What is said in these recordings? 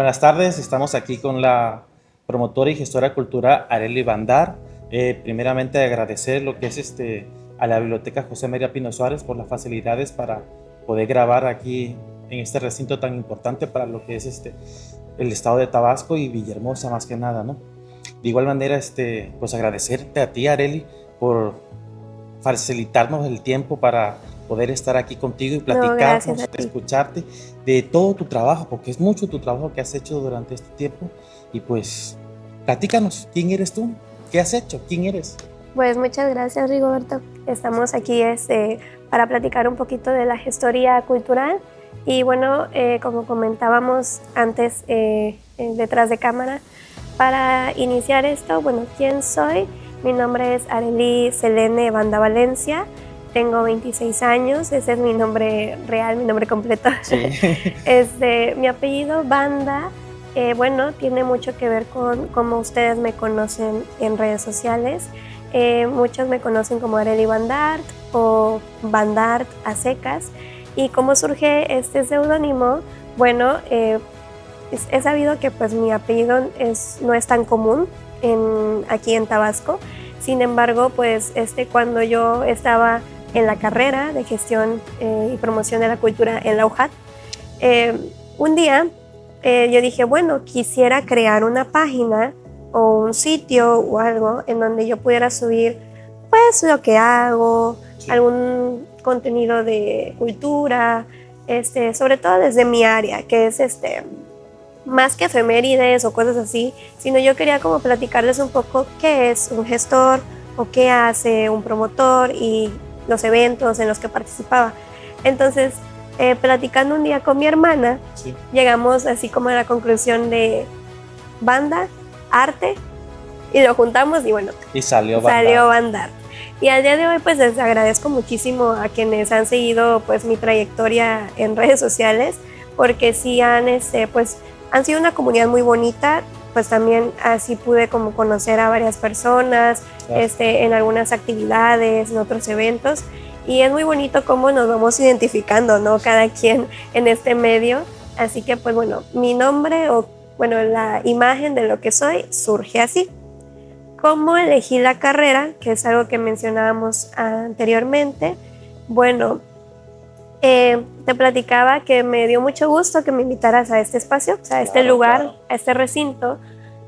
Buenas tardes, estamos aquí con la promotora y gestora cultural Arely Bandar. Primeramente agradecer lo que es a la Biblioteca José María Pino Suárez por las facilidades para poder grabar aquí en este recinto tan importante para lo que es el estado de Tabasco y Villahermosa más que nada, ¿no? De igual manera, pues agradecerte a ti, Arely, por facilitarnos el tiempo para poder estar aquí contigo y No, gracias a platicarnos, ti. escucharte de todo tu trabajo, porque es mucho tu trabajo que has hecho durante este tiempo. Y pues, platícanos, ¿quién eres tú? ¿Qué has hecho? ¿Quién eres? Pues muchas gracias, Rigoberto. Estamos aquí para platicar un poquito de la gestoría cultural. Y bueno, como comentábamos antes detrás de cámara, para iniciar esto, bueno, ¿quién soy? Mi nombre es Arely Selene Banda Valencia. Tengo 26 años, ese es mi nombre real, mi nombre completo. Sí. Mi apellido Banda, bueno, tiene mucho que ver con cómo ustedes me conocen en redes sociales. Muchos me conocen como Arely Bandart o Bandart a secas. ¿Y cómo surge este seudónimo? Bueno, he sabido que pues mi apellido no es tan común aquí en Tabasco. Sin embargo, pues cuando yo estaba en la carrera de gestión y promoción de la cultura en la UJAT, un día yo dije, bueno, quisiera crear una página o un sitio o algo en donde yo pudiera subir pues lo que hago, Sí. algún contenido de cultura, sobre todo desde mi área, que es más que efemérides o cosas así, sino yo quería como platicarles un poco qué es un gestor o qué hace un promotor y los eventos en los que participaba. Entonces, platicando un día con mi hermana, Sí. llegamos así como a la conclusión de banda, arte, y lo juntamos y bueno, Y salió salió Bandar. Bandar. Y al día de hoy pues les agradezco muchísimo a quienes han seguido pues mi trayectoria en redes sociales, porque sí pues han sido una comunidad muy bonita. Pues también así pude como conocer a varias personas, Claro. en algunas actividades, en otros eventos, y es muy bonito cómo nos vamos identificando, ¿no? Cada quien en este medio. Así que pues bueno, mi nombre o bueno, la imagen de lo que soy surge así. ¿Cómo elegí la carrera? Que es algo que mencionábamos anteriormente. Bueno, te platicaba que me dio mucho gusto que me invitaras a este espacio, o sea, a este lugar, Claro. a este recinto,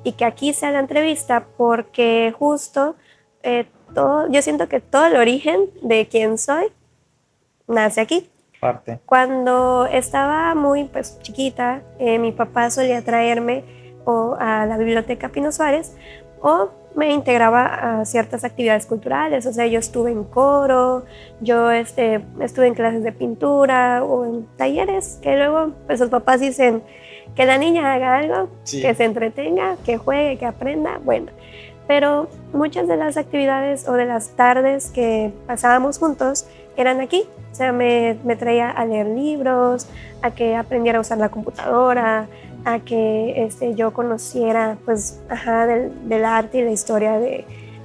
y que aquí sea la entrevista, porque justo yo siento que todo el origen de quién soy nace aquí. Parte. Cuando estaba muy pues, chiquita, mi papá solía traerme a la biblioteca Pino Suárez o me integraba a ciertas actividades culturales. O sea, yo estuve en coro, yo estuve en clases de pintura o en talleres que luego pues los papás dicen que la niña haga algo, Sí. que se entretenga, que juegue, que aprenda. Bueno, pero muchas de las actividades o de las tardes que pasábamos juntos eran aquí. O sea, me traía a leer libros, a que aprendiera a usar la computadora, a que yo conociera pues, del arte y la historia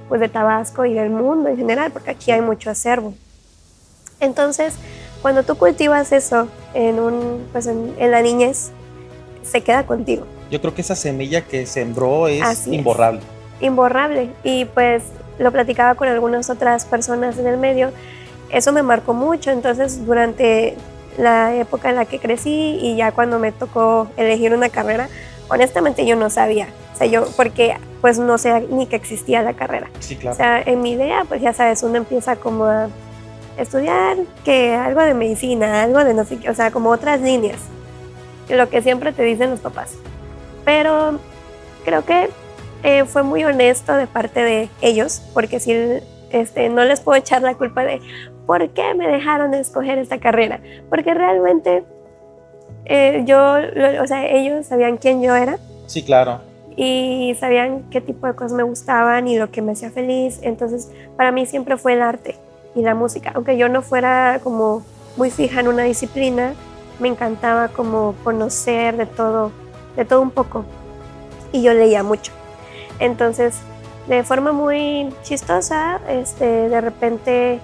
pues, de Tabasco y del mundo en general, porque aquí hay mucho acervo. Entonces, cuando tú cultivas eso pues, en la niñez, se queda contigo. Yo creo que esa semilla que sembró es Así imborrable. Imborrable. Y pues lo platicaba con algunas otras personas en el medio. Eso me marcó mucho. Entonces, durante la época en la que crecí y ya cuando me tocó elegir una carrera, honestamente yo no sabía. O sea, porque pues no sé ni que existía la carrera. Sí, claro. O sea, en mi idea, pues ya sabes, uno empieza como a estudiar que algo de medicina, algo de no sé qué, o sea, como otras líneas, lo que siempre te dicen los papás. Pero creo que fue muy honesto de parte de ellos, porque si no les puedo echar la culpa de por qué me dejaron escoger esta carrera, porque realmente o sea, ellos sabían quién yo era. Sí, claro. Y sabían qué tipo de cosas me gustaban y lo que me hacía feliz. Entonces, para mí siempre fue el arte y la música. Aunque yo no fuera como muy fija en una disciplina, me encantaba como conocer de todo un poco. Y yo leía mucho. Entonces, de forma muy chistosa, de repente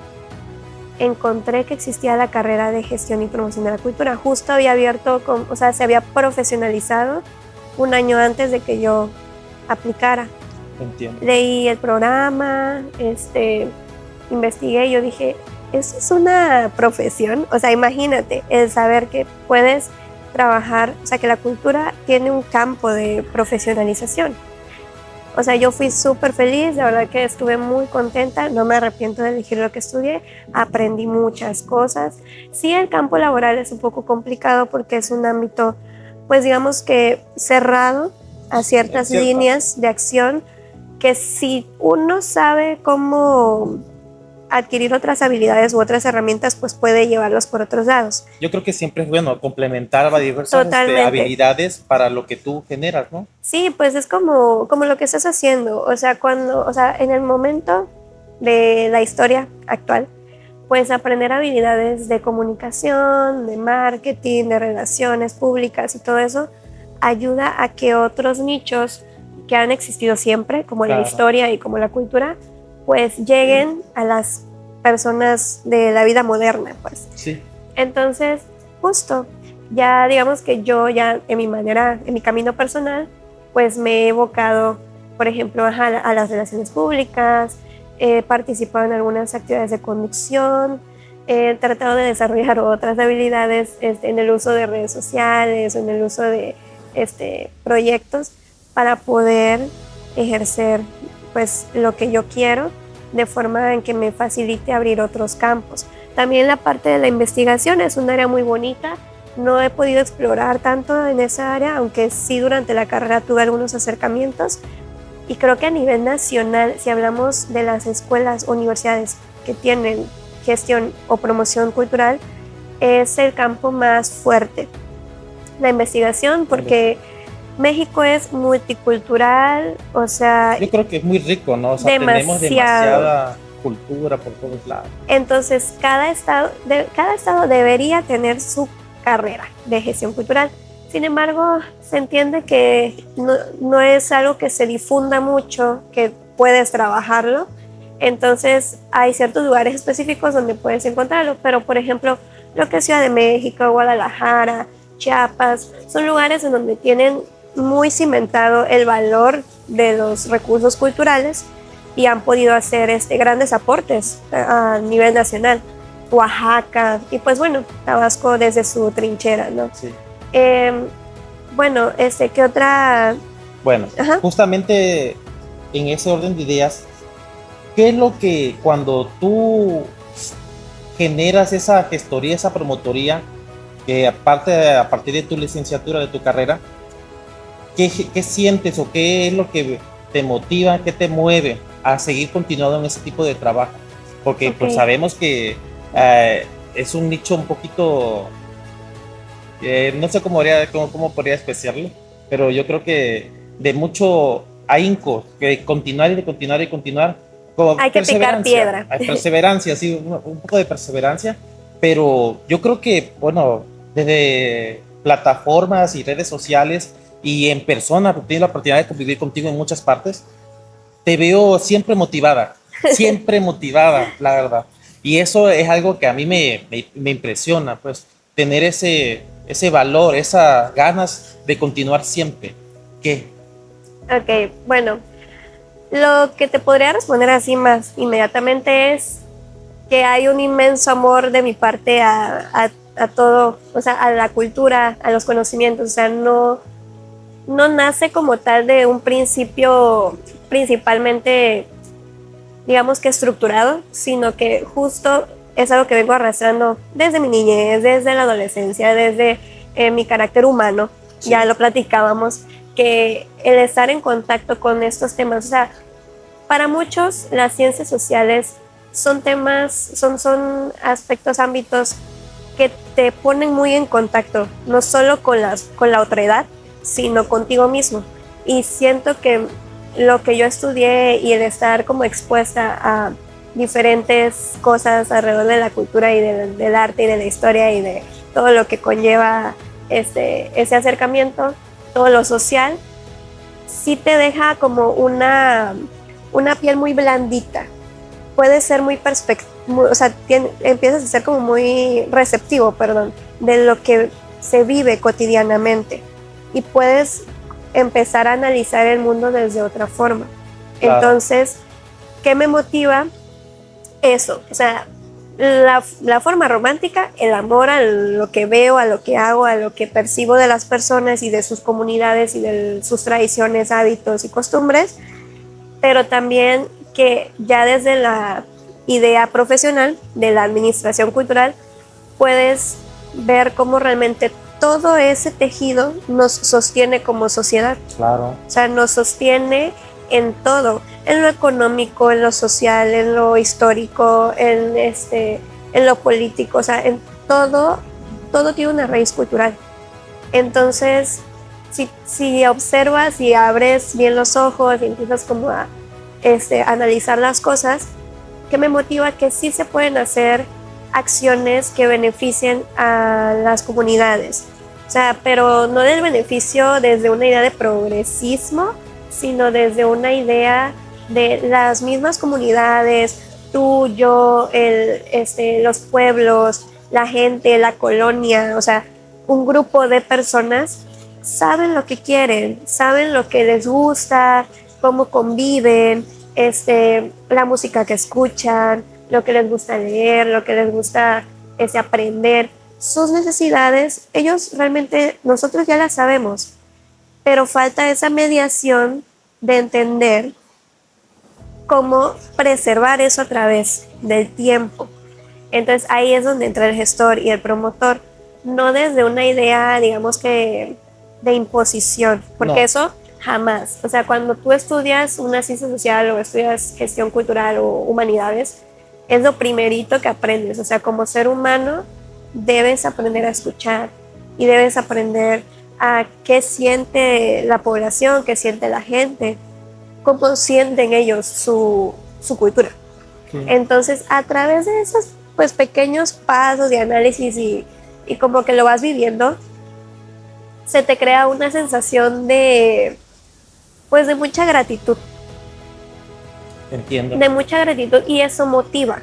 encontré que existía la carrera de gestión y promoción de la cultura. Justo había abierto, o sea, se había profesionalizado un año antes de que yo aplicara. Entiendo. Leí el programa, investigué y yo dije, ¿eso es una profesión? O sea, imagínate, el saber que puedes trabajar, o sea, que la cultura tiene un campo de profesionalización. O sea, yo fui súper feliz, la verdad que estuve muy contenta, no me arrepiento de elegir lo que estudié, aprendí muchas cosas. Sí, el campo laboral es un poco complicado porque es un ámbito, pues digamos que cerrado a ciertas líneas de acción, que si uno sabe cómo adquirir otras habilidades u otras herramientas, pues puede llevarlos por otros lados. Yo creo que siempre es bueno complementar las diversas habilidades para lo que tú generas, ¿no? Sí, pues es como lo que estás haciendo. O sea, en el momento de la historia actual, pues aprender habilidades de comunicación, de marketing, de relaciones públicas y todo eso ayuda a que otros nichos que han existido siempre, como la historia y como la cultura, pues lleguen a las personas de la vida moderna, pues. Sí. Entonces, justo, ya digamos que yo ya en mi camino personal, pues me he evocado, por ejemplo, a las relaciones públicas, he participado en algunas actividades de conducción, he tratado de desarrollar otras habilidades en el uso de redes sociales, en el uso de proyectos para poder ejercer pues lo que yo quiero de forma en que me facilite abrir otros campos. También la parte de la investigación es un área muy bonita. No he podido explorar tanto en esa área, aunque sí durante la carrera tuve algunos acercamientos. Y creo que a nivel nacional, si hablamos de las escuelas o universidades que tienen gestión o promoción cultural, es el campo más fuerte. La investigación, porque México es multicultural, o sea... Yo creo que es muy rico, ¿no? O sea, tenemos demasiada cultura por todos lados. Entonces, cada estado debería tener su carrera de gestión cultural. Sin embargo, se entiende que no es algo que se difunda mucho, que puedes trabajarlo. Entonces, hay ciertos lugares específicos donde puedes encontrarlo, pero por ejemplo, lo que es Ciudad de México, Guadalajara, Chiapas, son lugares en donde tienen muy cimentado el valor de los recursos culturales y han podido hacer grandes aportes a nivel nacional. Oaxaca y pues bueno, Tabasco desde su trinchera, ¿no? Sí. Bueno, ¿qué otra? Bueno, justamente en ese orden de ideas, ¿qué es lo que cuando tú generas esa gestoría, esa promotoría, que aparte a partir de tu licenciatura, de tu carrera, ¿qué sientes o qué es lo que te motiva, qué te mueve a seguir continuando en ese tipo de trabajo? Porque pues sabemos que es un nicho un poquito, no sé cómo podría especiarlo, pero yo creo que de mucho ahínco, que continuar y de continuar y continuar. Hay que picar piedra. Hay perseverancia, sí, un poco de perseverancia, pero yo creo que, bueno, desde plataformas y redes sociales y en persona, porque tengo la oportunidad de convivir contigo en muchas partes, te veo siempre motivada, la verdad. Y eso es algo que a mí me impresiona, pues, tener ese valor, esas ganas de continuar siempre. ¿Qué? Ok, bueno, lo que te podría responder así más inmediatamente es que hay un inmenso amor de mi parte a todo, o sea, a la cultura, a los conocimientos, o sea, no nace como tal de un principio principalmente, digamos que estructurado, sino que justo es algo que vengo arrastrando desde mi niñez, desde la adolescencia, desde mi carácter humano. Sí. Ya lo platicábamos, que el estar en contacto con estos temas, o sea, para muchos las ciencias sociales son temas, son aspectos, ámbitos que te ponen muy en contacto, no solo con la otredad, sino contigo mismo. Y siento que lo que yo estudié y el estar como expuesta a diferentes cosas alrededor de la cultura y del arte y de la historia y de todo lo que conlleva ese acercamiento, todo lo social, sí te deja como una piel muy blandita. Puedes ser o sea, empiezas a ser como muy receptivo, de lo que se vive cotidianamente. Y puedes empezar a analizar el mundo desde otra forma. Claro. Entonces, ¿qué me motiva? Eso, o sea, la forma romántica, el amor a lo que veo, a lo que hago, a lo que percibo de las personas y de sus comunidades y de sus tradiciones, hábitos y costumbres, pero también que ya desde la idea profesional de la administración cultural puedes ver cómo realmente todo ese tejido nos sostiene como sociedad. Claro. O sea, nos sostiene en todo, en lo económico, en lo social, en lo histórico, en lo político, o sea, en todo tiene una raíz cultural. Entonces, si observas y abres bien los ojos y empiezas como a analizar las cosas, que me motiva que sí se pueden hacer acciones que beneficien a las comunidades. O sea, pero no del beneficio desde una idea de progresismo, sino desde una idea de las mismas comunidades, tú, yo, los pueblos, la gente, la colonia, o sea, un grupo de personas saben lo que quieren, saben lo que les gusta, cómo conviven, la música que escuchan, lo que les gusta leer, lo que les gusta aprender, sus necesidades, ellos realmente, nosotros ya las sabemos, pero falta esa mediación de entender cómo preservar eso a través del tiempo. Entonces ahí es donde entra el gestor y el promotor, no desde una idea, digamos que de imposición, porque No. eso jamás. O sea, cuando tú estudias una ciencia social o estudias gestión cultural o humanidades, es lo primerito que aprendes. O sea, como ser humano debes aprender a escuchar y debes aprender a qué siente la población, qué siente la gente, cómo sienten ellos su cultura. Sí. Entonces, a través de esos pues pequeños pasos de análisis y como que lo vas viviendo, se te crea una sensación de pues de mucha gratitud. Entiendo. De mucha gratitud, y eso motiva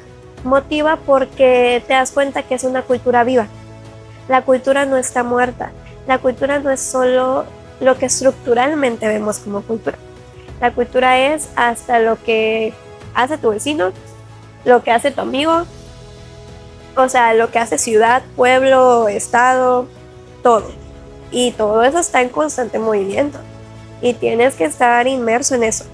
porque te das cuenta que es una cultura viva. La cultura no está muerta. La cultura no es solo lo que estructuralmente vemos como cultura. La cultura es hasta lo que hace tu vecino, lo que hace tu amigo, o sea, lo que hace ciudad, pueblo, estado, todo. Y todo eso está en constante movimiento. Y tienes que estar inmerso en eso.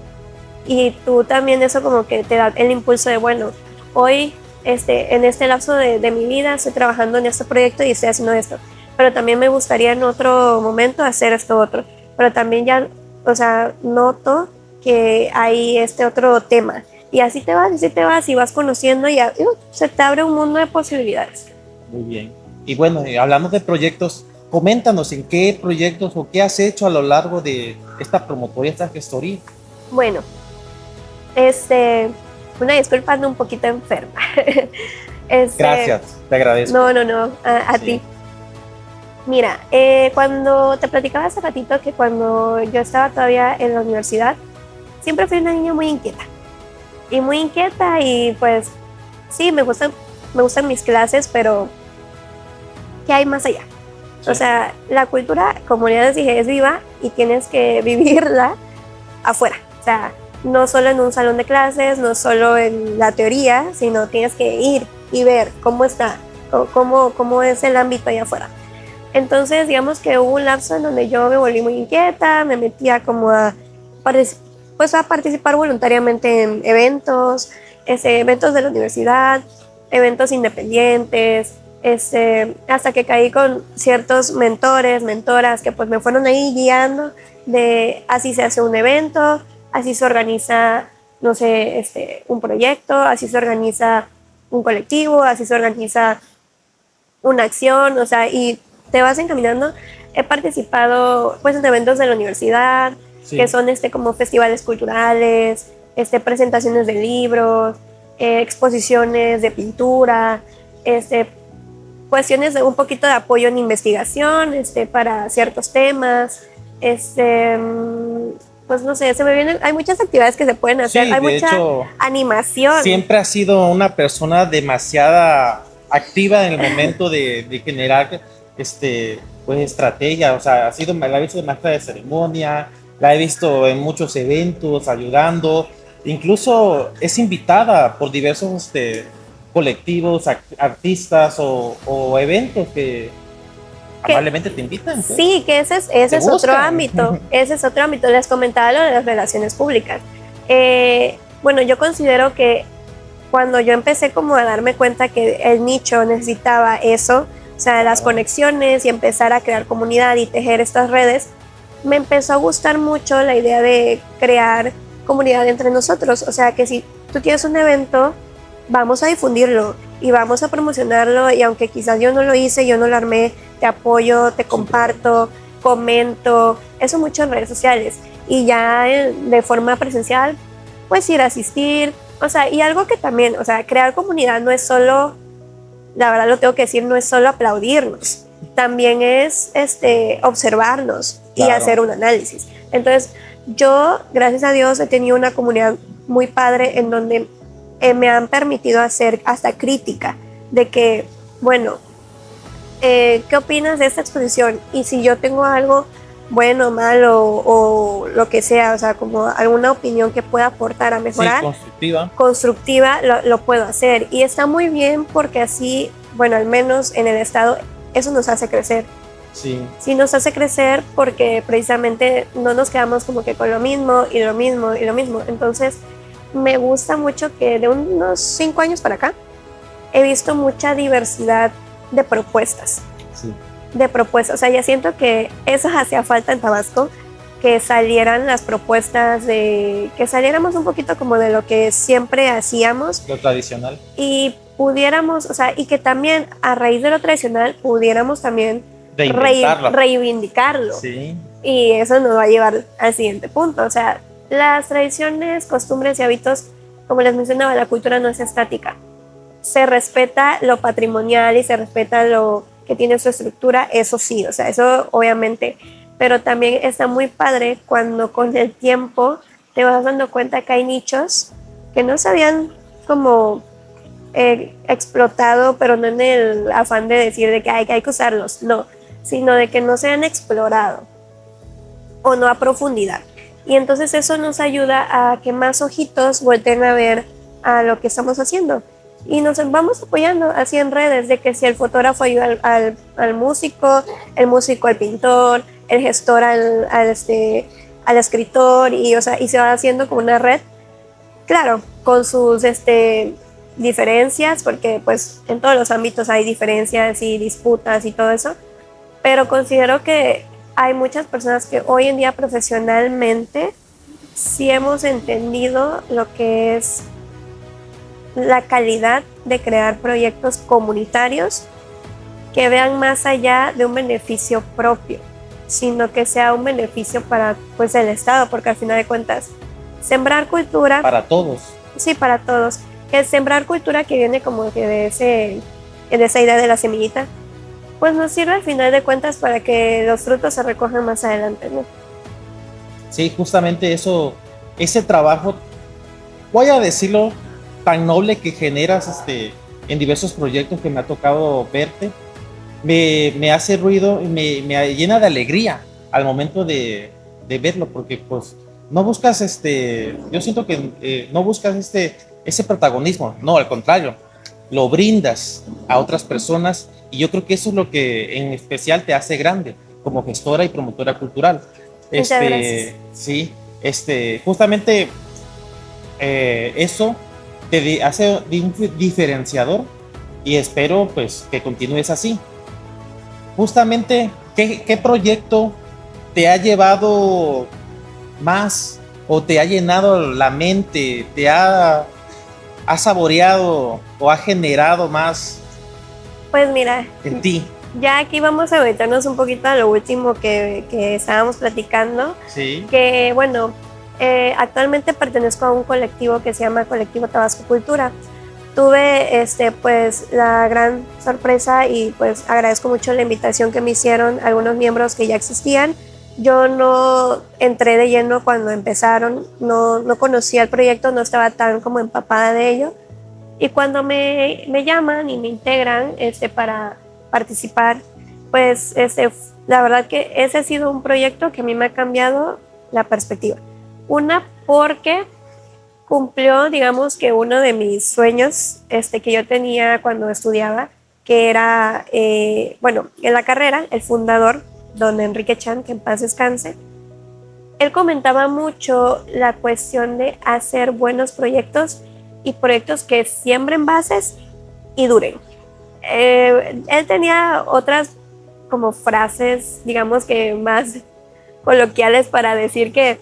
Y tú también eso como que te da el impulso de, bueno, hoy en este lapso de mi vida estoy trabajando en este proyecto y estoy haciendo esto. Pero también me gustaría en otro momento hacer esto otro. Pero también ya, o sea, noto que hay este otro tema. Y así te vas y vas conociendo y se te abre un mundo de posibilidades. Muy bien. Y bueno, hablando de proyectos, coméntanos en qué proyectos o qué has hecho a lo largo de esta promotoría, esta gestoría. Bueno, una disculpa, ando un poquito enferma. Gracias, te agradezco. No, a sí. Ti. Mira, cuando te platicaba hace ratito que cuando yo estaba todavía en la universidad, siempre fui una niña muy inquieta. Y pues sí, me gustan mis clases, pero ¿qué hay más allá? Sí. O sea, la cultura, como ya les dije, es viva y tienes que vivirla afuera. O sea, no solo en un salón de clases, no solo en la teoría, sino tienes que ir y ver cómo está, cómo es el ámbito allá afuera. Entonces, digamos que hubo un lapso en donde yo me volví muy inquieta, me metía como a participar voluntariamente en eventos, eventos de la universidad, eventos independientes, hasta que caí con ciertos mentores, mentoras que pues me fueron ahí guiando de así se hace un evento, así se organiza, no sé, un proyecto, así se organiza un colectivo, así se organiza una acción, o sea, y te vas encaminando. He participado pues en eventos de la universidad, sí, que son como festivales culturales, presentaciones de libros, exposiciones de pintura, cuestiones de un poquito de apoyo en investigación, para ciertos temas, pues no sé, se me vienen, hay muchas actividades que se pueden hacer, sí, hay mucha hecho, animación. Siempre has sido una persona demasiada activa en el momento de generar pues estrategia, o sea, la he visto de maestra de ceremonia, la he visto en muchos eventos ayudando, incluso es invitada por diversos colectivos, artistas o eventos que Que, amablemente te invitan, pues, sí, que ese te es otro buscan. ámbito, ese es otro ámbito. Les comentaba lo de las relaciones públicas. Bueno, yo considero que cuando yo empecé como a darme cuenta que el nicho necesitaba eso, o sea, las conexiones y empezar a crear comunidad y tejer estas redes, me empezó a gustar mucho la idea de crear comunidad entre nosotros. O sea, que si tú tienes un evento, vamos a difundirlo y vamos a promocionarlo, y aunque quizás yo no lo hice, yo no lo armé, te apoyo, te comparto, comento, eso mucho en redes sociales. Y ya de forma presencial, pues ir a asistir, o sea, y algo que también, o sea, crear comunidad no es solo, la verdad lo tengo que decir, no es solo aplaudirnos, también es observarnos y Claro. hacer un análisis. Entonces, yo, gracias a Dios, he tenido una comunidad muy padre en donde me han permitido hacer hasta crítica de que, bueno, ¿qué opinas de esta exposición? Y si yo tengo algo bueno, malo o lo que sea, o sea, como alguna opinión que pueda aportar a mejorar, Sí, constructiva, lo puedo hacer. Y está muy bien porque así, bueno, al menos en el estado, eso nos hace crecer. sí. Sí nos hace crecer porque precisamente no nos quedamos como que con lo mismo y lo mismo y lo mismo. Entonces, me gusta mucho que de unos 5 años para acá he visto mucha diversidad de propuestas. Sí. De propuestas, o sea, ya siento que eso hacía falta en Tabasco, que salieran las propuestas, de que saliéramos un poquito como de lo que siempre hacíamos. Lo tradicional. Y pudiéramos, o sea, y que también a raíz de lo tradicional pudiéramos también reivindicarlo. Sí. Y eso nos va a llevar al siguiente punto, o sea, las tradiciones, costumbres y hábitos, como les mencionaba, la cultura no es estática. Se respeta lo patrimonial y se respeta lo que tiene su estructura, eso sí, o sea, eso obviamente, pero también está muy padre cuando con el tiempo te vas dando cuenta que hay nichos que no se habían como explotado, pero no en el afán de decir de que hay que usarlos, no, sino de que no se han explorado o no a profundidad. Y entonces eso nos ayuda a que más ojitos volteen a ver a lo que estamos haciendo. Y nos vamos apoyando así en redes, de que si el fotógrafo ayuda al músico, el músico al pintor, el gestor al escritor, y, o sea, y se va haciendo como una red, claro, con sus diferencias, porque pues en todos los ámbitos hay diferencias y disputas y todo eso, pero considero que hay muchas personas que hoy en día profesionalmente sí hemos entendido lo que es la calidad de crear proyectos comunitarios que vean más allá de un beneficio propio, sino que sea un beneficio para pues el Estado, porque al final de cuentas sembrar cultura para todos. Sí, para todos. Que sembrar cultura que viene como que de esa idea de la semillita, pues nos sirve al final de cuentas para que los frutos se recojan más adelante, ¿no? Sí, justamente eso, ese trabajo, voy a decirlo, tan noble que generas en diversos proyectos que me ha tocado verte, me hace ruido y me llena de alegría al momento de verlo, porque pues no buscas yo siento que no buscas ese protagonismo, no, al contrario, lo brindas a otras personas, y yo creo que eso es lo que en especial te hace grande como gestora y promotora cultural. Muchas gracias. Sí, justamente eso te hace un diferenciador, y espero pues que continúes así. Justamente, ¿qué proyecto te ha llevado más o te ha llenado la mente, ha saboreado o ha generado más Pues mira, en ti? ya aquí vamos a meternos un poquito a lo último que estábamos platicando. Sí. Que bueno, actualmente pertenezco a un colectivo que se llama Colectivo Tabasco Cultura. Tuve pues la gran sorpresa, y pues agradezco mucho la invitación que me hicieron algunos miembros que ya existían. Yo no entré de lleno cuando empezaron, no conocía el proyecto, no estaba tan como empapada de ello. Y cuando me llaman y me integran para participar, pues la verdad que ese ha sido un proyecto que a mí me ha cambiado la perspectiva. Una, porque cumplió, digamos, que uno de mis sueños que yo tenía cuando estudiaba, que era, bueno, en la carrera, el fundador, don Enrique Chan, que en paz descanse, él comentaba mucho la cuestión de hacer buenos proyectos y proyectos que siembren bases y duren. Él tenía otras como frases, digamos que más coloquiales para decir que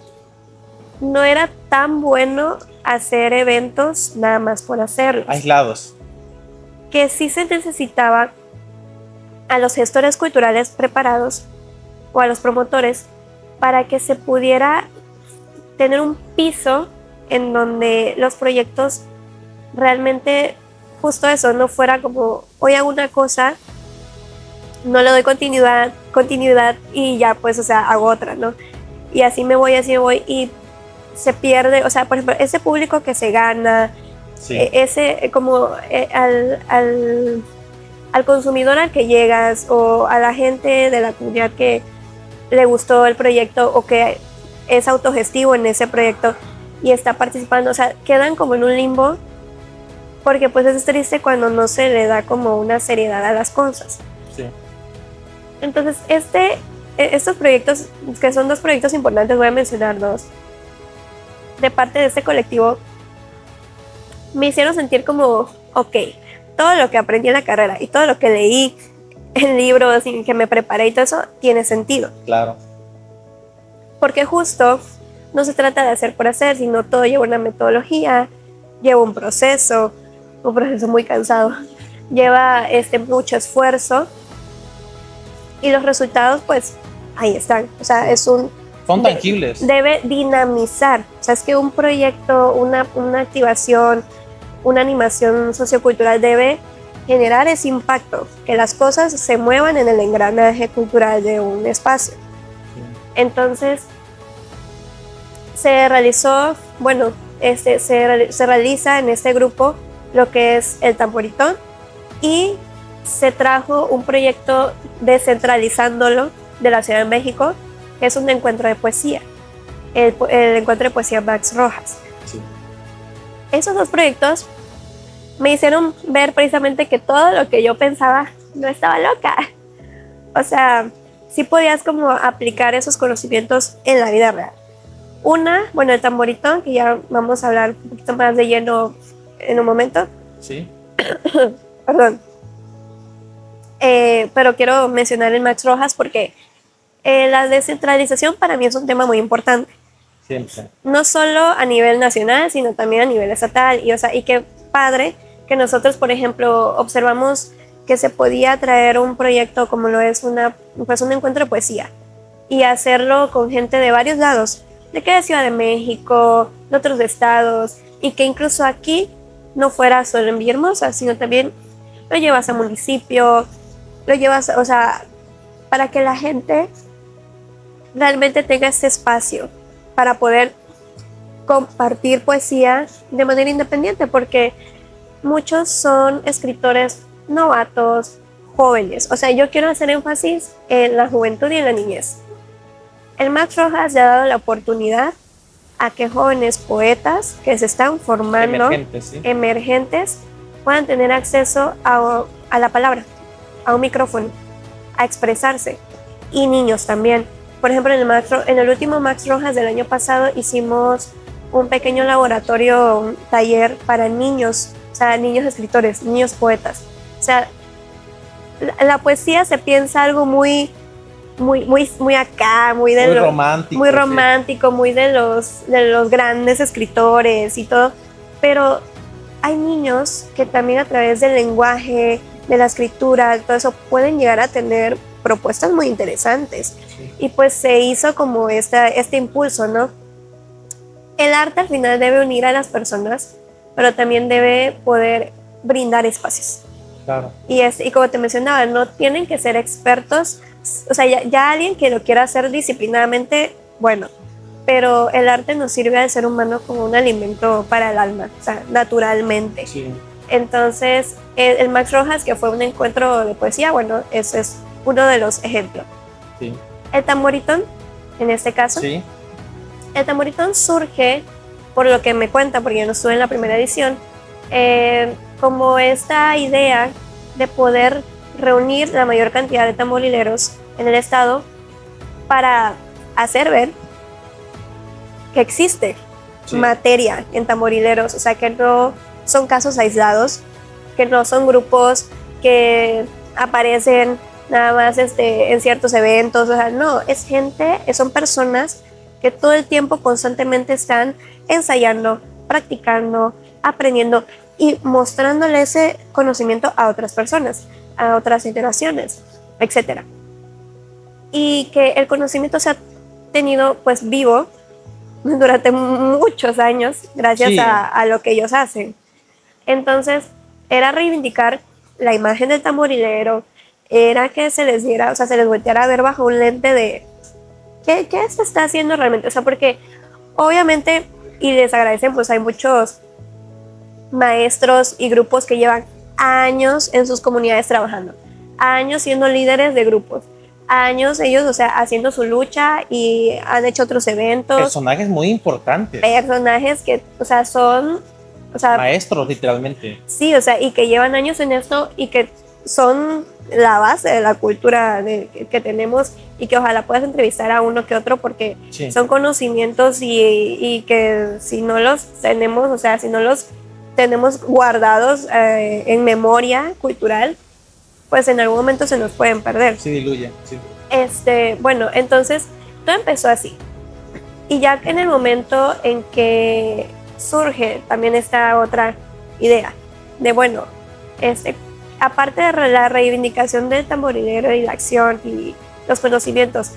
no era tan bueno hacer eventos nada más por hacerlos. Aislados. Que sí se necesitaba a los gestores culturales preparados o a los promotores para que se pudiera tener un piso en donde los proyectos realmente, justo eso, no fuera como hoy hago una cosa, no le doy continuidad y ya pues, o sea, hago otra, ¿no? Y así me voy y se pierde, o sea, por ejemplo, ese público que se gana, sí. Ese como al consumidor al que llegas o a la gente de la comunidad que le gustó el proyecto o que es autogestivo en ese proyecto y está participando, o sea, quedan como en un limbo porque pues es triste cuando no se le da como una seriedad a las cosas. Sí. Entonces, estos proyectos, que son dos proyectos importantes, voy a mencionar dos, de parte de este colectivo, me hicieron sentir como, ok, todo lo que aprendí en la carrera y todo lo que leí en libros y que me preparé y todo eso tiene sentido. Claro. Porque justo no se trata de hacer por hacer, sino todo lleva una metodología, lleva un proceso muy cansado, lleva mucho esfuerzo y los resultados pues ahí están. O sea, son tangibles. Debe dinamizar. O sea, es que un proyecto, una activación, una animación sociocultural debe generar ese impacto, que las cosas se muevan en el engranaje cultural de un espacio. Sí. Entonces, se realizó, bueno, se realiza en este grupo lo que es el Tamboritón y se trajo un proyecto descentralizándolo de la Ciudad de México, que es un encuentro de poesía, el encuentro de poesía Max Rojas. Sí. Esos dos proyectos me hicieron ver precisamente que todo lo que yo pensaba no estaba loca. O sea, sí podías como aplicar esos conocimientos en la vida real. Bueno, el Tamboritón, que ya vamos a hablar un poquito más de lleno en un momento. Sí. Perdón. Pero quiero mencionar el Max Rojas porque la descentralización para mí es un tema muy importante. Siempre. No solo a nivel nacional, sino también a nivel estatal. Y qué padre que nosotros, por ejemplo, observamos que se podía traer un proyecto como lo es un encuentro de poesía y hacerlo con gente de varios lados, de Ciudad de México, de otros estados, y que incluso aquí no fuera solo en Villahermosa, sino también lo llevas a municipio, lo llevas, o sea, para que la gente realmente tenga este espacio para poder compartir poesía de manera independiente, porque muchos son escritores novatos, jóvenes. O sea, yo quiero hacer énfasis en la juventud y en la niñez. El Max Rojas le ha dado la oportunidad a que jóvenes poetas que se están formando, emergentes, puedan tener acceso a la palabra, a un micrófono, a expresarse. Y niños también. Por ejemplo, en el último Max Rojas del año pasado hicimos un pequeño laboratorio, un taller para niños, o sea, niños escritores, niños poetas. O sea, la poesía se piensa algo muy acá, muy romántico, muy de los grandes escritores y todo, pero hay niños que también a través del lenguaje, de la escritura, todo eso, pueden llegar a tener propuestas muy interesantes. Sí. Y pues se hizo como este impulso, ¿no? El arte al final debe unir a las personas, pero también debe poder brindar espacios. Claro. Y como te mencionaba, no tienen que ser expertos, o sea, ya alguien que lo quiera hacer disciplinadamente, bueno, pero el arte nos sirve al ser humano como un alimento para el alma, o sea, naturalmente. Sí. Entonces, el Max Rojas, que fue un encuentro de poesía, bueno, eso es uno de los ejemplos. Sí. El tamboritón, en este caso, Sí. el tamboritón surge, por lo que me cuenta, porque yo no estuve en la primera edición, como esta idea de poder reunir la mayor cantidad de tamborileros en el estado para hacer ver que existe materia en tamborileros, o sea, que no son casos aislados, que no son grupos que aparecen nada más en ciertos eventos, o sea, no, es gente, son personas que todo el tiempo constantemente están ensayando, practicando, aprendiendo y mostrándole ese conocimiento a otras personas, a otras generaciones, etc. Y que el conocimiento se ha tenido pues vivo durante muchos años gracias a lo que ellos hacen. Entonces, era reivindicar la imagen del tamborilero, era que se les diera, o sea, se les volteara a ver bajo un lente de ¿qué se está haciendo realmente? O sea, porque obviamente, y les agradecen, pues hay muchos maestros y grupos que llevan años en sus comunidades trabajando, años siendo líderes de grupos, años ellos, o sea, haciendo su lucha y han hecho otros eventos. Personajes muy importantes. Personajes que, o sea, son... O sea, maestros, literalmente. Sí, o sea, y que llevan años en esto y que son la base de la cultura que tenemos y que ojalá puedas entrevistar a uno que otro porque son conocimientos y que si no los tenemos, o sea, si no los tenemos guardados en memoria cultural, pues en algún momento se nos pueden perder. Se diluyen, sí. Bueno, entonces todo empezó así. Y ya en el momento en que surge también esta otra idea de, bueno, aparte de la reivindicación del tamborilero y la acción y los conocimientos,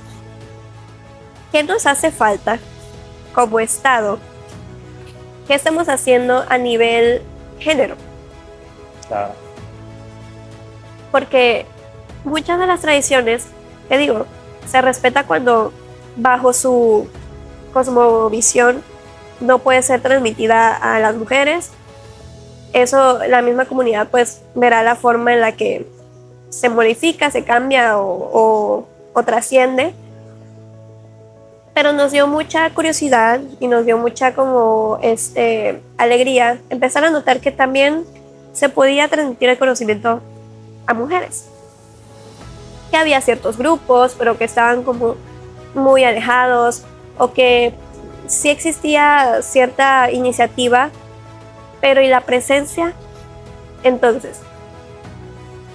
¿qué nos hace falta como Estado? ¿Qué estamos haciendo a nivel género? Claro. Porque muchas de las tradiciones, te digo, se respeta cuando bajo su cosmovisión no puede ser transmitida a las mujeres. Eso la misma comunidad pues verá la forma en la que se modifica, se cambia o trasciende. Pero nos dio mucha curiosidad y nos dio mucha como alegría empezar a notar que también se podía transmitir el conocimiento a mujeres. Que había ciertos grupos, pero que estaban como muy alejados o que sí existía cierta iniciativa, pero ¿y la presencia? Entonces,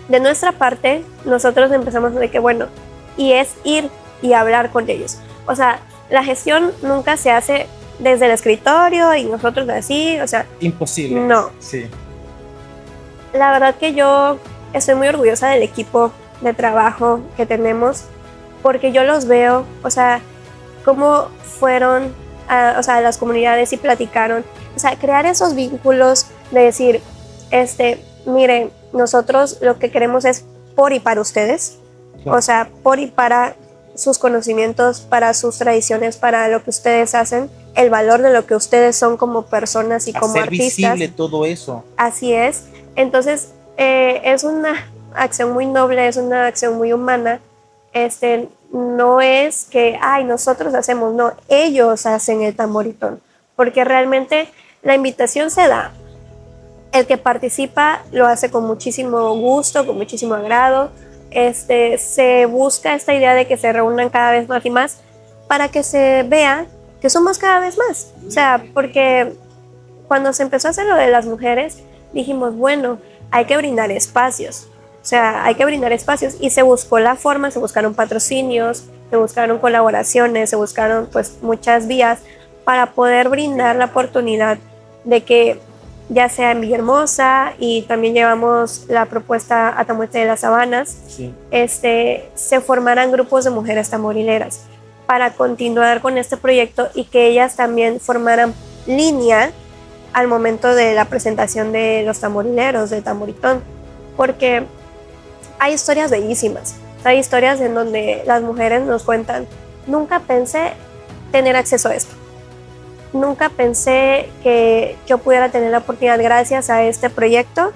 de nuestra parte, nosotros empezamos de que, bueno, y es ir y hablar con ellos. O sea, la gestión nunca se hace desde el escritorio y nosotros así, o sea... Imposible. No. Sí. La verdad que yo estoy muy orgullosa del equipo de trabajo que tenemos, porque yo los veo, o sea, cómo fueron a las comunidades y platicaron, o sea, crear esos vínculos de decir, mire, nosotros lo que queremos es por y para ustedes, claro. O sea, por y para sus conocimientos, para sus tradiciones, para lo que ustedes hacen, el valor de lo que ustedes son como personas y como hacer artistas. Visible todo eso. Así es. Entonces, es una acción muy noble, es una acción muy humana. No es que, ay, nosotros hacemos, no, ellos hacen el tamboritón, porque realmente la invitación se da. El que participa lo hace con muchísimo gusto, con muchísimo agrado. Se busca esta idea de que se reúnan cada vez más y más para que se vea que somos cada vez más. O sea, porque cuando se empezó a hacer lo de las mujeres, dijimos, bueno, hay que brindar espacios. O sea, hay que brindar espacios y se buscó la forma, se buscaron patrocinios, se buscaron colaboraciones, se buscaron pues muchas vías para poder brindar la oportunidad de que ya sea en Villahermosa y también llevamos la propuesta a Tamueste de las Sabanas, sí. Se formaran grupos de mujeres tamborileras para continuar con este proyecto y que ellas también formaran línea al momento de la presentación de los tamborileros, del tamboritón, porque hay historias bellísimas, hay historias en donde las mujeres nos cuentan, nunca pensé tener acceso a esto, nunca pensé que yo pudiera tener la oportunidad gracias a este proyecto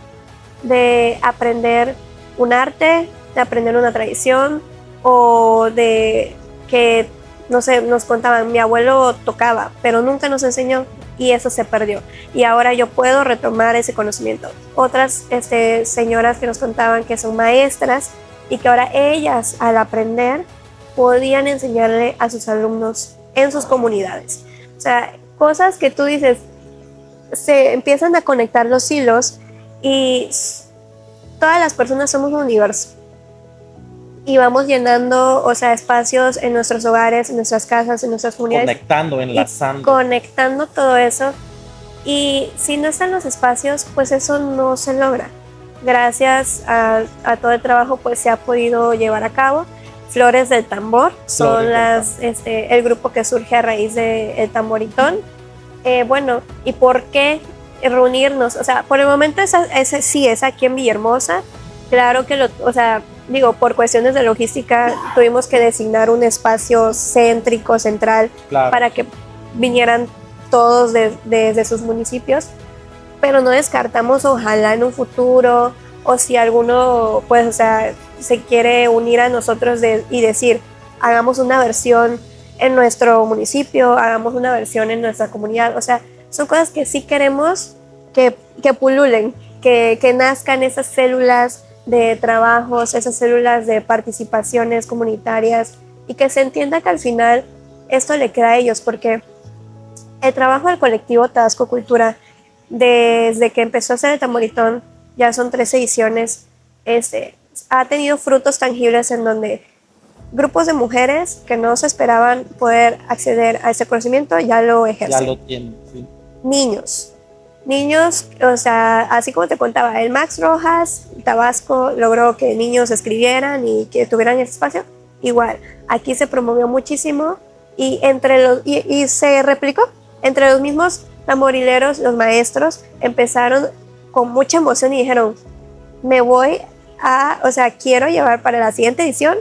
de aprender un arte, de aprender una tradición o de que, no sé, nos contaban, mi abuelo tocaba, pero nunca nos enseñó y eso se perdió. Y ahora yo puedo retomar ese conocimiento. Otras señoras que nos contaban que son maestras y que ahora ellas al aprender podían enseñarle a sus alumnos en sus comunidades. O sea, cosas que tú dices, se empiezan a conectar los hilos y todas las personas somos un universo y vamos llenando, o sea, espacios en nuestros hogares, en nuestras casas, en nuestras comunidades. Conectando, enlazando. Conectando todo eso. Y si no están los espacios, pues eso no se logra. Gracias a todo el trabajo, pues se ha podido llevar a cabo. Flores del Tambor son el grupo que surge a raíz del Tamboritón. Bueno, ¿y por qué reunirnos? O sea, por el momento sí es aquí en Villahermosa. Claro que por cuestiones de logística tuvimos que designar un espacio céntrico, central, claro, para que vinieran todos desde sus municipios, pero no descartamos, ojalá en un futuro, o si alguno, pues, o sea, se quiere unir a nosotros y decir, hagamos una versión en nuestro municipio, hagamos una versión en nuestra comunidad. O sea, son cosas que sí queremos que pululen, que nazcan esas células de trabajos, esas células de participaciones comunitarias y que se entienda que al final esto le queda a ellos, porque el trabajo del colectivo Tabasco Cultura, desde que empezó a hacer el Tamboritón, ya son 3 ediciones, ha tenido frutos tangibles en donde grupos de mujeres que no se esperaban poder acceder a ese conocimiento ya lo ejercen. Ya lo tienen, sí. Niños, o sea, así como te contaba, el Max Rojas, Tabasco logró que niños escribieran y que tuvieran ese espacio. Igual, aquí se promovió muchísimo y se replicó. Entre los mismos tamborileros, los maestros empezaron con mucha emoción y dijeron, quiero llevar para la siguiente edición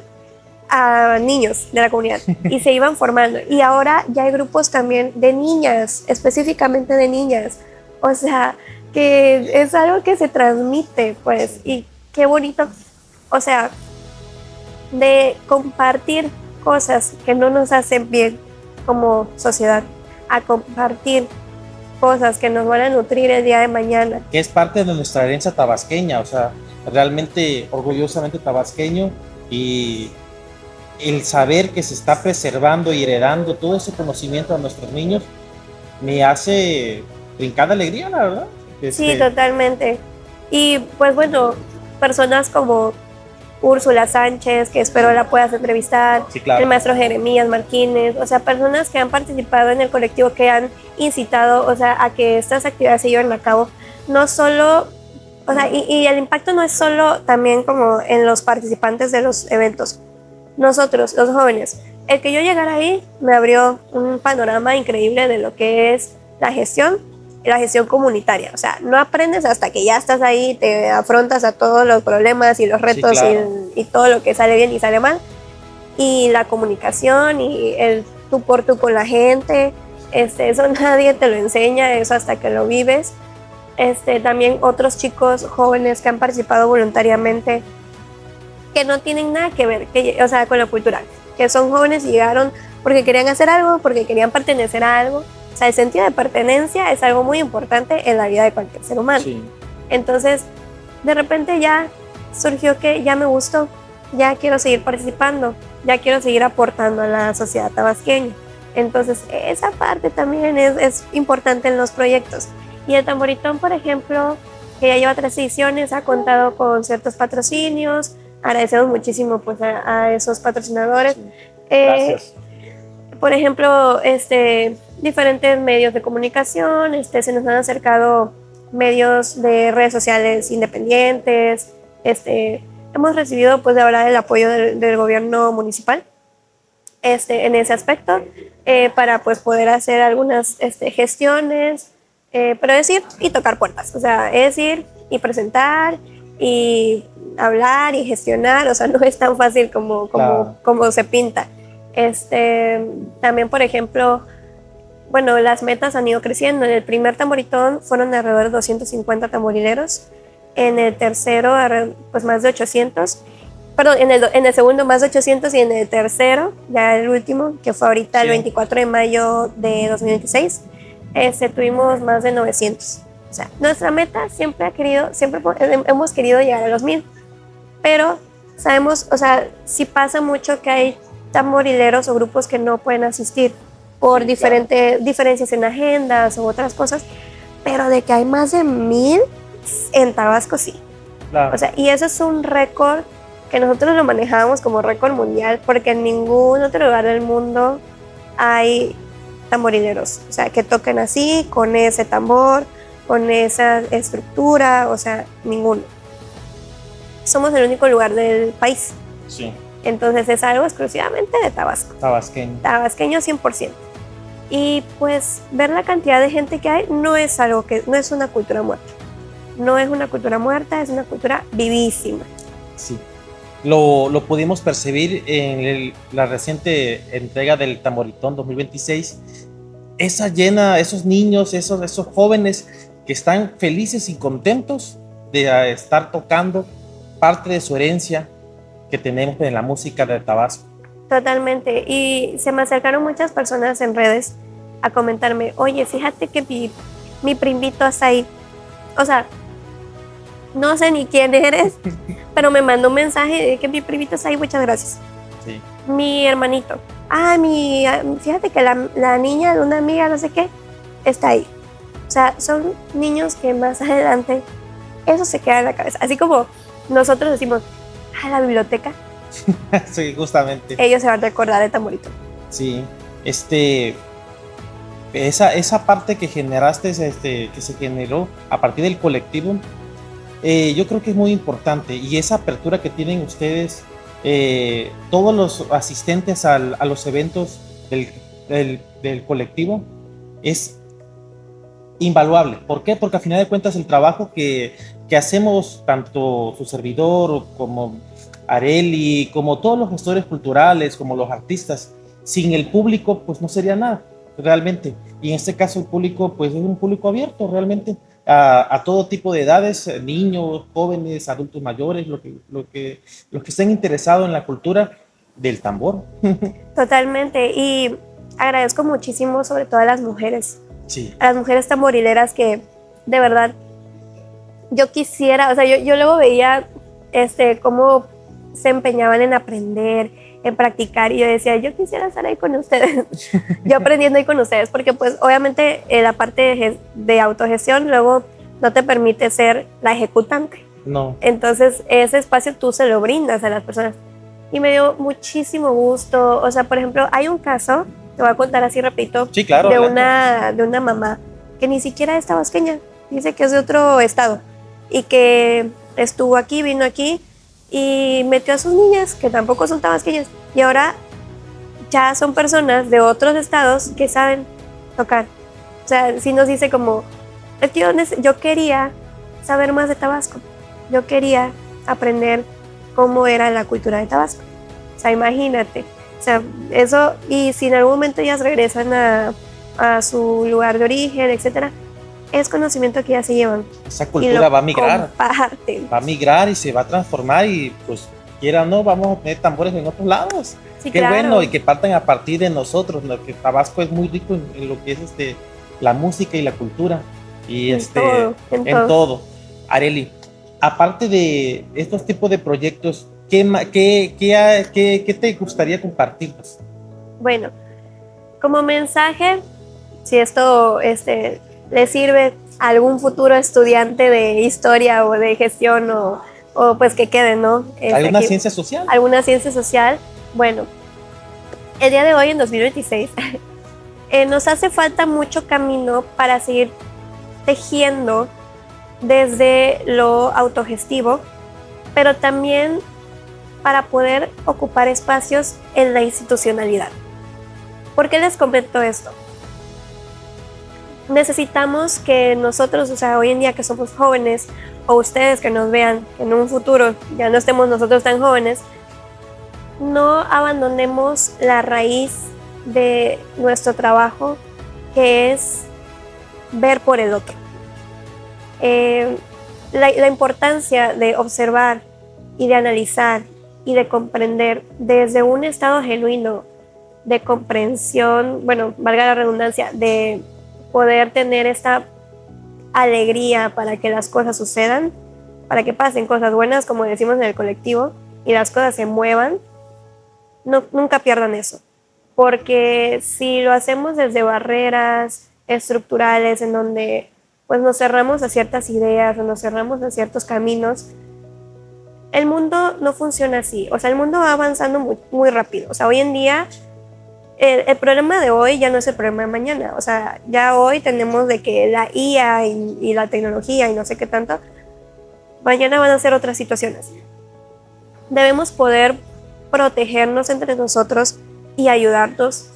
a niños de la comunidad. Y se iban formando. Y ahora ya hay grupos también de niñas, específicamente de niñas. O sea, que es algo que se transmite, pues, y qué bonito, o sea, de compartir cosas que no nos hacen bien como sociedad, a compartir cosas que nos van a nutrir el día de mañana. Que es parte de nuestra herencia tabasqueña, o sea, realmente orgullosamente tabasqueño, y el saber que se está preservando y heredando todo ese conocimiento a nuestros niños me hace brincar de alegría, la verdad. Sí, totalmente. Y pues bueno, personas como Úrsula Sánchez, que espero la puedas entrevistar, sí, claro, el maestro Jeremías Martínez, o sea, personas que han participado en el colectivo, que han incitado, o sea, a que estas actividades se lleven a cabo, no solo, o sea, y el impacto no es solo también como en los participantes de los eventos. Nosotros, los jóvenes, el que yo llegara ahí me abrió un panorama increíble de lo que es la gestión comunitaria. O sea, no aprendes hasta que ya estás ahí, te afrontas a todos los problemas y los retos, sí, claro, y todo lo que sale bien y sale mal. Y la comunicación y el tú por tú con la gente, eso nadie te lo enseña, eso hasta que lo vives. También otros chicos jóvenes que han participado voluntariamente, que no tienen nada que ver, con lo cultural, que son jóvenes y llegaron porque querían hacer algo, porque querían pertenecer a algo. O sea, el sentido de pertenencia es algo muy importante en la vida de cualquier ser humano. Sí. Entonces, de repente ya surgió que ya me gustó, ya quiero seguir participando, ya quiero seguir aportando a la sociedad tabasqueña. Entonces, esa parte también es importante en los proyectos. Y el Tamboritón, por ejemplo, que ya lleva 3 ediciones, ha contado con ciertos patrocinios. Agradecemos muchísimo, pues, a esos patrocinadores. Sí. Gracias. Por ejemplo, diferentes medios de comunicación, se nos han acercado medios de redes sociales independientes. Hemos recibido, pues, de ahora el apoyo del gobierno municipal en ese aspecto, para, pues, poder hacer algunas gestiones, pero es ir y tocar puertas. O sea, es ir y presentar y hablar y gestionar. O sea, no es tan fácil como se pinta. También, por ejemplo, bueno, las metas han ido creciendo. En el primer Tamboritón fueron alrededor de 250 tamborileros, en el tercero pues más de 800. perdón, en el segundo más de 800 y en el tercero, ya el último, que fue ahorita el 24 de mayo de 2026, tuvimos más de 900. O sea, nuestra meta siempre hemos querido llegar a los 1000, pero sabemos, o sea, sí pasa mucho que hay tamborileros o grupos que no pueden asistir por diferencias en agendas u otras cosas, pero de que hay más de 1000 en Tabasco, sí. Claro. O sea, y eso es un récord que nosotros lo manejamos como récord mundial, porque en ningún otro lugar del mundo hay tamborileros, o sea, que toquen así, con ese tambor, con esa estructura, o sea, ninguno. Somos el único lugar del país. Sí. Entonces es algo exclusivamente de Tabasco. Tabasqueño. Tabasqueño 100%. Y pues ver la cantidad de gente que hay no es una cultura muerta. No es una cultura muerta, es una cultura vivísima. Sí. Lo pudimos percibir en la reciente entrega del Tamboritón 2026. Esos niños, esos jóvenes que están felices y contentos de estar tocando parte de su herencia que tenemos en la música de Tabasco. Totalmente. Y se me acercaron muchas personas en redes a comentarme, oye, fíjate que mi primito está ahí. O sea, no sé ni quién eres, pero me mandó un mensaje de que mi primito está ahí, muchas gracias. Sí. Mi hermanito, fíjate que la niña de una amiga, no sé qué, está ahí. O sea, son niños que más adelante eso se queda en la cabeza. Así como nosotros decimos, la biblioteca. Sí, justamente. Ellos se van a recordar de Tamborito. Sí, esa parte que generaste, que se generó a partir del colectivo, yo creo que es muy importante, y esa apertura que tienen ustedes, todos los asistentes a los eventos del colectivo, es invaluable. ¿Por qué? Porque a final de cuentas el trabajo que hacemos, tanto su servidor como Arely, como todos los gestores culturales, como los artistas, sin el público pues no sería nada realmente. Y en este caso el público pues es un público abierto realmente a todo tipo de edades, niños, jóvenes, adultos mayores, los que estén interesados en la cultura del tambor. Totalmente, y agradezco muchísimo sobre todo a las mujeres. Sí. A las mujeres tamborileras que de verdad yo quisiera, o sea, yo luego veía cómo se empeñaban en aprender, en practicar, y yo decía, yo quisiera estar ahí con ustedes, yo aprendiendo ahí con ustedes, porque pues obviamente la parte de autogestión luego no te permite ser la ejecutante. No. Entonces ese espacio tú se lo brindas a las personas. Y me dio muchísimo gusto, o sea, por ejemplo, hay un caso, te voy a contar así rapidito, sí, claro, de una mamá que ni siquiera es tabasqueña, dice que es de otro estado, y que estuvo aquí, vino aquí, y metió a sus niñas, que tampoco son tabasqueñas, y ahora ya son personas de otros estados que saben tocar. O sea, sí nos dice como, es que yo quería saber más de Tabasco, yo quería aprender cómo era la cultura de Tabasco. O sea, imagínate, o sea, eso, y si en algún momento ellas regresan a su lugar de origen, etcétera, es conocimiento que ya se llevan. Esa cultura va a migrar. Comparten. Va a migrar y se va a transformar, y pues quiera o no, vamos a tener tambores en otros lados. Sí, qué claro. Bueno, y que partan a partir de nosotros, ¿no? Que Tabasco es muy rico en lo que es la música y la cultura, y en todo. Arely, aparte de estos tipos de proyectos, ¿qué te gustaría compartirnos? Bueno, como mensaje, si esto le sirve a algún futuro estudiante de historia o de gestión, o pues que quede, ¿no? ¿Alguna ciencia social? Alguna ciencia social. Bueno, el día de hoy, en 2026, nos hace falta mucho camino para seguir tejiendo desde lo autogestivo, pero también para poder ocupar espacios en la institucionalidad. ¿Por qué les comento esto? Necesitamos que nosotros, o sea, hoy en día que somos jóvenes, o ustedes que nos vean en un futuro, ya no estemos nosotros tan jóvenes, no abandonemos la raíz de nuestro trabajo, que es ver por el otro. La importancia de observar y de analizar y de comprender desde un estado genuino de comprensión, bueno, valga la redundancia, de poder tener esta alegría para que las cosas sucedan, para que pasen cosas buenas, como decimos en el colectivo, y las cosas se muevan, no, nunca pierdan eso. Porque si lo hacemos desde barreras estructurales en donde pues nos cerramos a ciertas ideas o nos cerramos a ciertos caminos, el mundo no funciona así. O sea, el mundo va avanzando muy, muy rápido. O sea, hoy en día el problema de hoy ya no es el problema de mañana. O sea, ya hoy tenemos de que la IA y la tecnología y no sé qué tanto, mañana van a ser otras situaciones. Debemos poder protegernos entre nosotros y ayudarnos,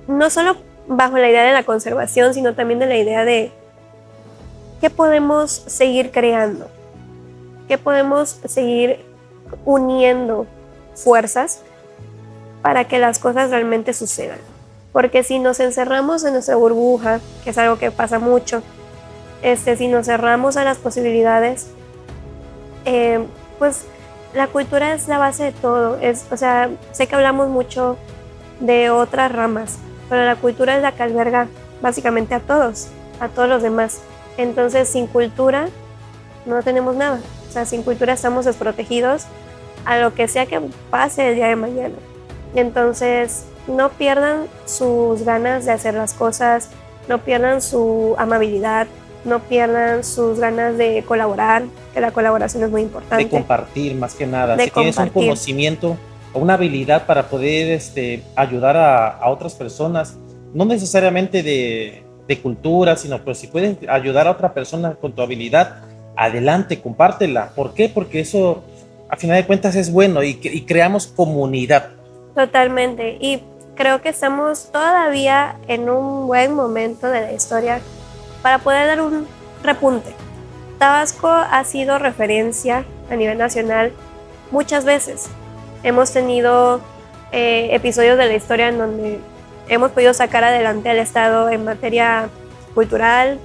no solo bajo la idea de la conservación, sino también de la idea de qué podemos seguir creando, qué podemos seguir uniendo fuerzas para que las cosas realmente sucedan. Porque si nos encerramos en nuestra burbuja, que es algo que pasa mucho, si nos cerramos a las posibilidades, pues la cultura es la base de todo. O sea, sé que hablamos mucho de otras ramas, pero la cultura es la que alberga básicamente a todos los demás. Entonces, sin cultura no tenemos nada. O sea, sin cultura estamos desprotegidos a lo que sea que pase el día de mañana. Entonces, no pierdan sus ganas de hacer las cosas, no pierdan su amabilidad, no pierdan sus ganas de colaborar, que la colaboración es muy importante. De compartir, más que nada. Si tienes un conocimiento o una habilidad para poder ayudar a otras personas, no necesariamente de cultura, sino pues si puedes ayudar a otra persona con tu habilidad, adelante, compártela. ¿Por qué? Porque eso, a final de cuentas, es bueno y creamos comunidad. Totalmente. Y creo que estamos todavía en un buen momento de la historia para poder dar un repunte. Tabasco ha sido referencia a nivel nacional muchas veces. Hemos tenido episodios de la historia en donde hemos podido sacar adelante al Estado en materia cultural,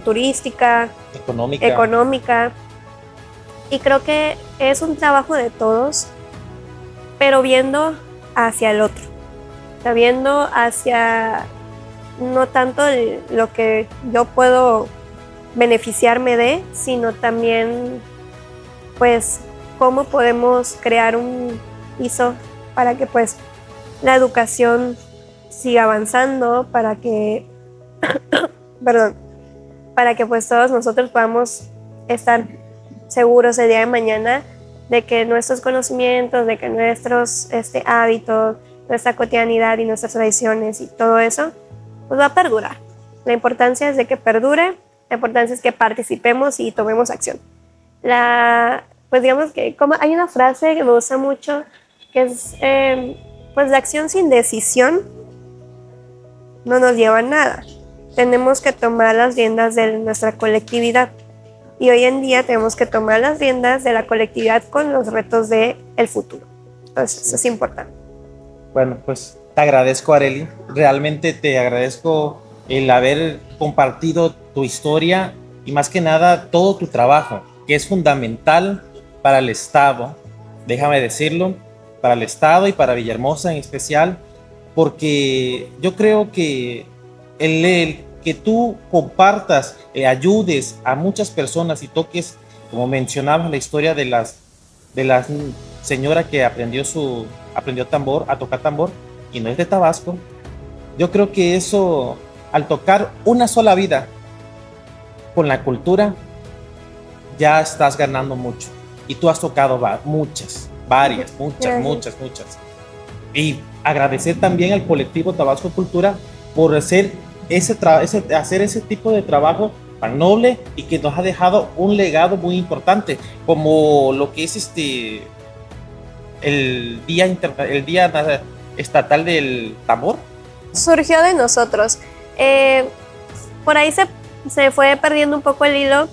turística, económica. Y creo que es un trabajo de todos, pero viendo hacia el otro, viendo hacia no tanto lo que yo puedo beneficiarme de, sino también pues cómo podemos crear un piso para que pues la educación siga avanzando, para que para que pues todos nosotros podamos estar seguros el día de mañana de que nuestros conocimientos, de que nuestros hábitos, nuestra cotidianidad y nuestras tradiciones y todo eso pues va a perdurar. La importancia es de que perdure, la importancia es que participemos y tomemos acción. Pues digamos que como hay una frase que me gusta mucho que es pues la acción sin decisión no nos lleva a nada. Tenemos que tomar las riendas de nuestra colectividad y hoy en día tenemos que tomar las riendas de la colectividad con los retos del futuro. Entonces eso es importante. Bueno, pues te agradezco, Arely, realmente te agradezco el haber compartido tu historia y más que nada todo tu trabajo, que es fundamental para el Estado, déjame decirlo, para el Estado y para Villahermosa en especial, porque yo creo que el que tú compartas, ayudes a muchas personas y toques, como mencionabas, la historia de la señora que aprendió a tocar tambor, y no es de Tabasco. Yo creo que eso, al tocar una sola vida con la cultura, ya estás ganando mucho. Y tú has tocado muchas. Muchas. Y agradecer también al colectivo Tabasco Cultura por hacer ese tipo de trabajo tan noble y que nos ha dejado un legado muy importante, como lo que es el Día Estatal del Tambor. Surgió de nosotros. Por ahí se fue perdiendo un poco el hilo.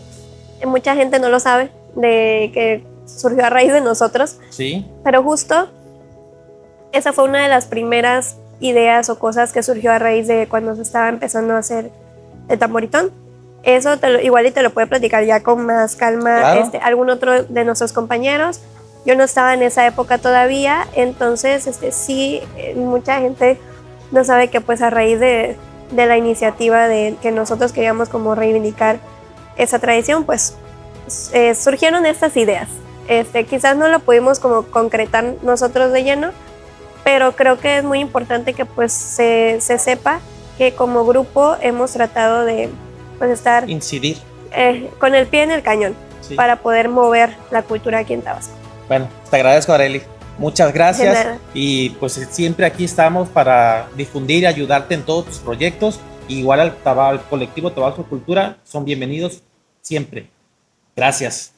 Mucha gente no lo sabe, de que surgió a raíz de nosotros. Sí. Pero justo esa fue una de las primeras ideas o cosas que surgió a raíz de cuando se estaba empezando a hacer el tamboritón. Eso igual y te lo puede platicar ya con más calma, claro. Algún otro de nuestros compañeros. Yo no estaba en esa época todavía, entonces sí, mucha gente no sabe que pues a raíz de la iniciativa de que nosotros queríamos como reivindicar esa tradición, pues surgieron estas ideas. Quizás no lo pudimos como concretar nosotros de lleno, pero creo que es muy importante que pues se sepa que como grupo hemos tratado de pues estar Incidir. Con el pie en el cañón, Sí. para poder mover la cultura aquí en Tabasco. Bueno, te agradezco, Arely. Muchas De gracias. nada. Y pues siempre aquí estamos para difundir y ayudarte en todos tus proyectos. Igual al colectivo Tabasco Cultura, son bienvenidos siempre. Gracias.